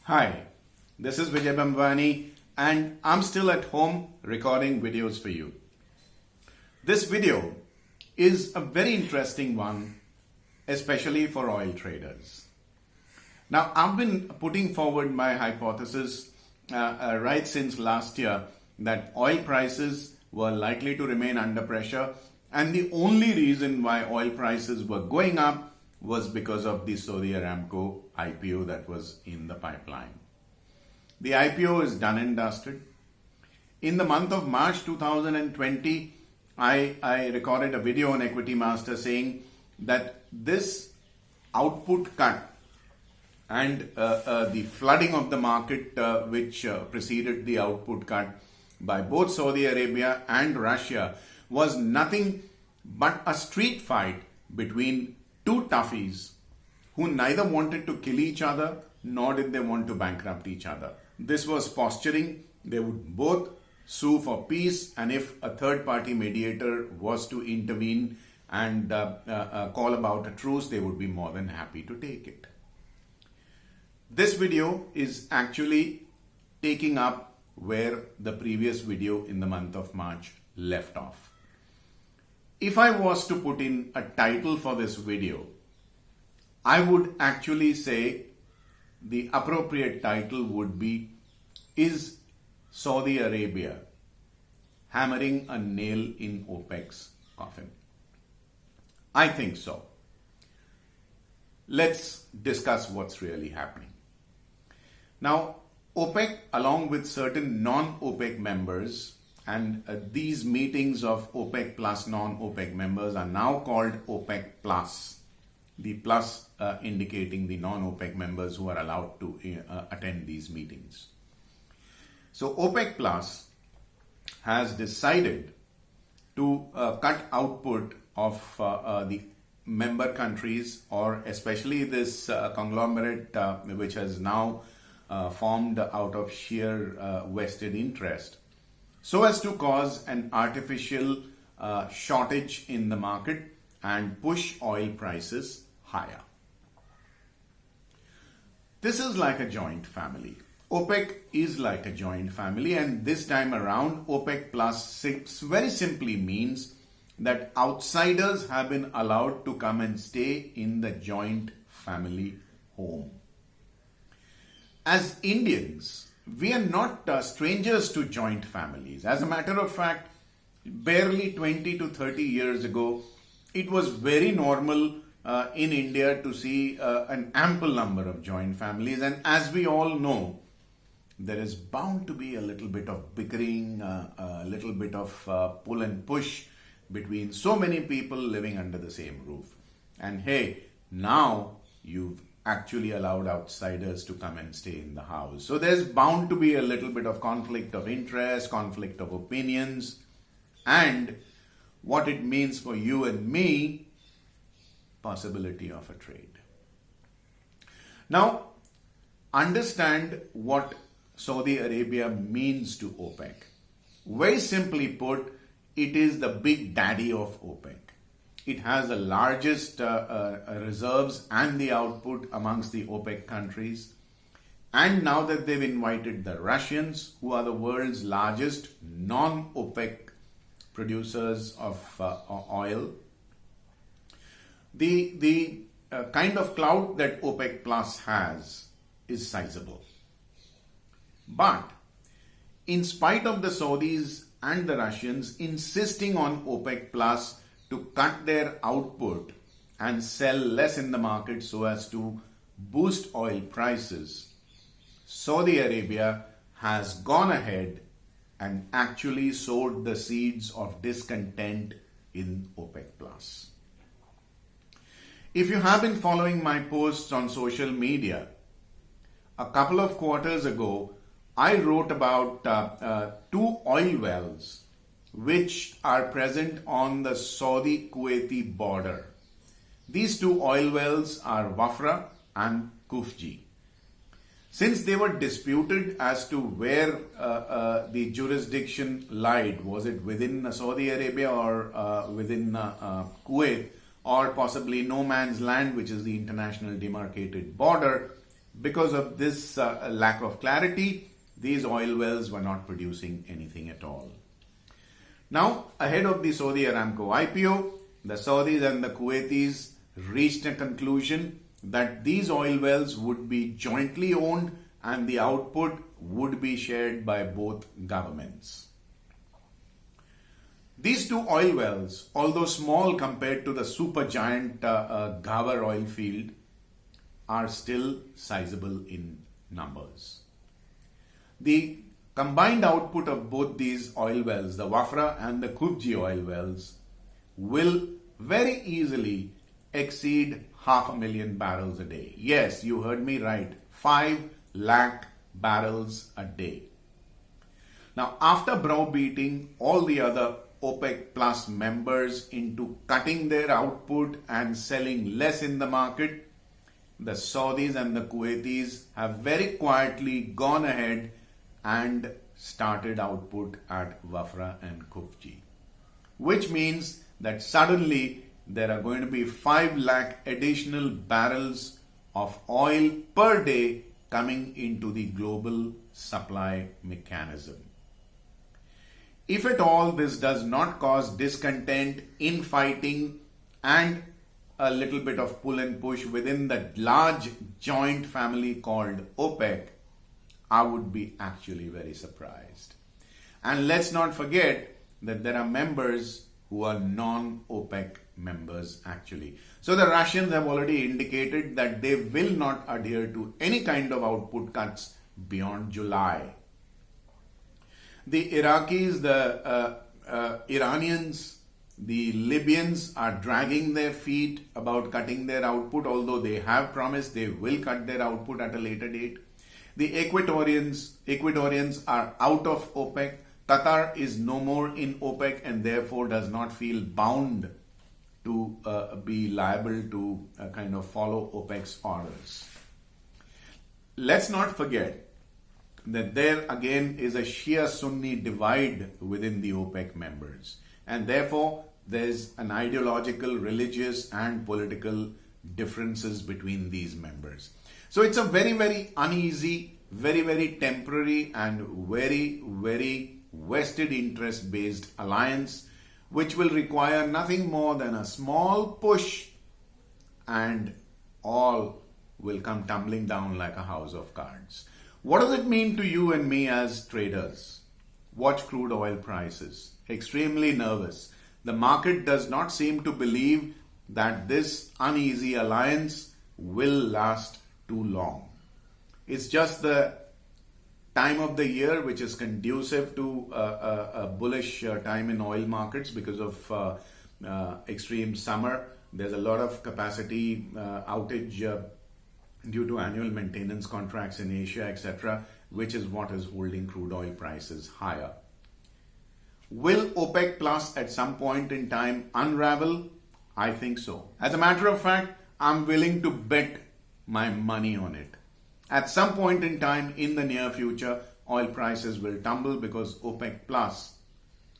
Hi, this is Vijay Bambwani and I'm still at home recording videos for you. This video is a very interesting one, especially for oil traders. Now, I've been putting forward my hypothesis right since last year that oil prices were likely to remain under pressure, and the only reason why oil prices were going up was because of the Saudi Aramco IPO that was in the pipeline. The IPO is done and dusted. In the month of March 2020, I recorded a video on Equity Master saying that this output cut and the flooding of the market which preceded the output cut by both Saudi Arabia and Russia was nothing but a street fight between two toughies who neither wanted to kill each other nor did they want to bankrupt each other. This was posturing. They would both sue for peace, and if a third-party mediator was to intervene and call about a truce, they would be more than happy to take it. This video is actually taking up where the previous video in the month of March left off. If I was to put in a title for this video, I would actually say the appropriate title would be, "Is Saudi Arabia hammering a nail in OPEC's coffin?" I think so. Let's discuss what's really happening. Now, OPEC, along with certain non-OPEC members, and these meetings of OPEC Plus non-OPEC members are now called OPEC Plus. The plus indicating the non-OPEC members who are allowed to attend these meetings. So OPEC Plus has decided to cut output of the member countries, or especially this conglomerate which has now formed out of sheer vested interest, so as to cause an artificial shortage in the market and push oil prices higher. This is like a joint family. OPEC is like a joint family, and this time around OPEC Plus very simply means that outsiders have been allowed to come and stay in the joint family home. As Indians, we are not strangers to joint families. As a matter of fact, barely 20 to 30 years ago, it was very normal in India to see an ample number of joint families. And as we all know, there is bound to be a little bit of bickering, a little bit of pull and push between so many people living under the same roof. And hey, now you've actually allowed outsiders to come and stay in the house. So there's bound to be a little bit of conflict of interest, conflict of opinions, and what it means for you and me, possibility of a trade. Now, understand what Saudi Arabia means to OPEC. Very simply put, it is the big daddy of OPEC. It has the largest reserves and the output amongst the OPEC countries. And now that they've invited the Russians, who are the world's largest non-OPEC producers of oil, the kind of clout that OPEC Plus has is sizable. But in spite of the Saudis and the Russians insisting on OPEC Plus to cut their output and sell less in the market so as to boost oil prices, Saudi Arabia has gone ahead and actually sowed the seeds of discontent in OPEC Plus. If you have been following my posts on social media, a couple of quarters ago, I wrote about two oil wells which are present on the Saudi-Kuwaiti border. These two oil wells are Wafra and Kufji. Since they were disputed as to where the jurisdiction lied, was it within Saudi Arabia or within Kuwait, or possibly no man's land, which is the international demarcated border, because of this lack of clarity, these oil wells were not producing anything at all. Now, ahead of the Saudi Aramco IPO, the Saudis and the Kuwaitis reached a conclusion that these oil wells would be jointly owned and the output would be shared by both governments. These two oil wells, although small compared to the supergiant Ghawar oil field, are still sizable in numbers. The combined output of both these oil wells, the Wafra and the Khufji oil wells, will very easily exceed 500,000 barrels a day. Yes, you heard me right, 5 lakh barrels a day. Now, after browbeating all the other OPEC Plus members into cutting their output and selling less in the market, the Saudis and the Kuwaitis have very quietly gone ahead and started output at Wafra and Khufji, which means that suddenly there are going to be 5 lakh additional barrels of oil per day coming into the global supply mechanism. If at all this does not cause discontent, infighting, and a little bit of pull and push within the large joint family called OPEC, I would be actually very surprised. And let's not forget that there are members who are non-OPEC members actually. So the Russians have already indicated that they will not adhere to any kind of output cuts beyond July. The Iraqis, the Iranians, the Libyans are dragging their feet about cutting their output, although they have promised they will cut their output at a later date. The Ecuadorians are out of OPEC. Qatar is no more in OPEC and therefore does not feel bound to be liable to kind of follow OPEC's orders. Let's not forget that there again is a Shia-Sunni divide within the OPEC members, and therefore there's an ideological, religious and political differences between these members. So it's a very, very uneasy, very, very temporary and very, very vested interest based alliance, which will require nothing more than a small push and all will come tumbling down like a house of cards. What does it mean to you and me as traders? Watch crude oil prices. Extremely nervous. The market does not seem to believe that this uneasy alliance will last too long. It's just the time of the year which is conducive to a bullish time in oil markets because of extreme summer. There's a lot of capacity outage due to annual maintenance contracts in Asia, etc., which is what is holding crude oil prices higher. Will OPEC Plus at some point in time unravel? I think so. As a matter of fact, I'm willing to bet my money on it. At some point in time in the near future, oil prices will tumble because OPEC Plus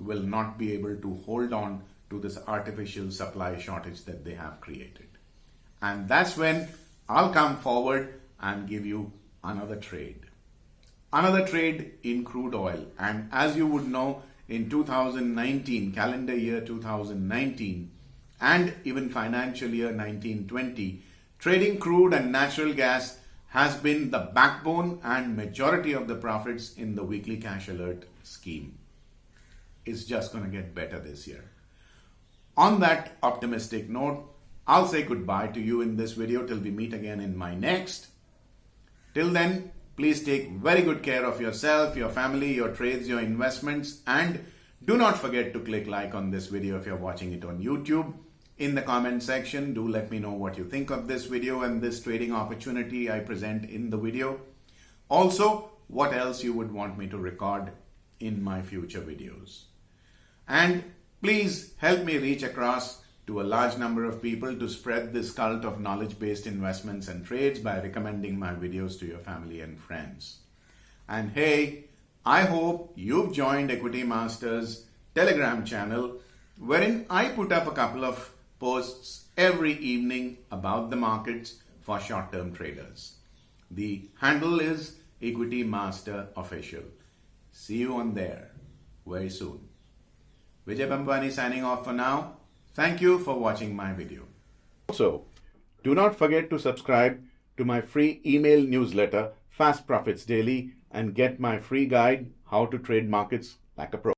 will not be able to hold on to this artificial supply shortage that they have created. And that's when I'll come forward and give you another trade. Another trade in crude oil. And as you would know, in 2019, calendar year 2019, and even financial year 1920, trading crude and natural gas has been the backbone and majority of the profits in the weekly cash alert scheme. It's just going to get better this year. On that optimistic note, I'll say goodbye to you in this video till we meet again in my next. Till then, please take very good care of yourself, your family, your trades, your investments, and do not forget to click like on this video if you're watching it on YouTube. In the comment section, do let me know what you think of this video and this trading opportunity I present in the video. Also, what else you would want me to record in my future videos. And please help me reach across to a large number of people to spread this cult of knowledge-based investments and trades by recommending my videos to your family and friends. And hey, I hope you've joined Equity Masters Telegram channel, wherein I put up a couple of posts every evening about the markets for short-term traders. The handle is Equity Master Official. See you on there very soon. Vijay Bambwani signing off for now. Thank you for watching my video. Also, do not forget to subscribe to my free email newsletter, Fast Profits Daily, and get my free guide, How to Trade Markets Like a Pro.